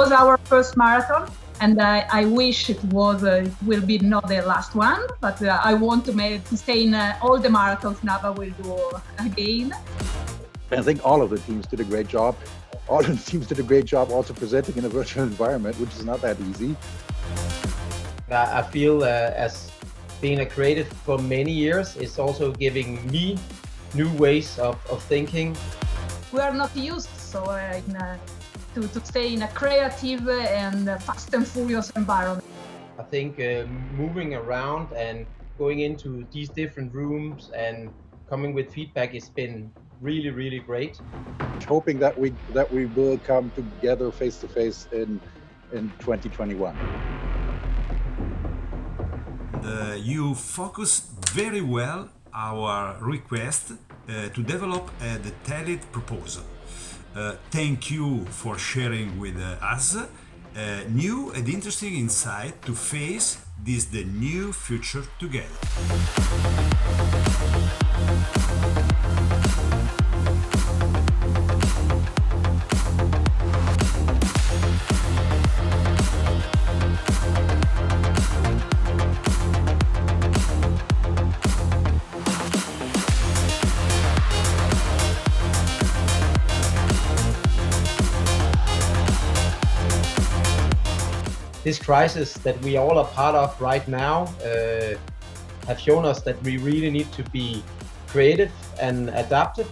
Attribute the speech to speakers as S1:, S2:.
S1: was our first marathon, and I wish it will be not the last one, but I want to stay in all the marathons NABA will do again.
S2: I think all of the teams did a great job. All of the teams did a great job also presenting in a virtual environment, which is not that easy.
S3: I feel as being a creative for many years is also giving me new ways of thinking.
S1: We are not used to stay in a creative and fast and furious environment.
S3: I think moving around and going into these different rooms and coming with feedback has been really, really great.
S2: Hoping that we will come together face to face in 2021.
S4: You focused very well our request to develop a detailed proposal. Thank you for sharing with us new and interesting insight to face the new future together.
S3: This crisis that we all are part of right now have shown us that we really need to be creative and adaptive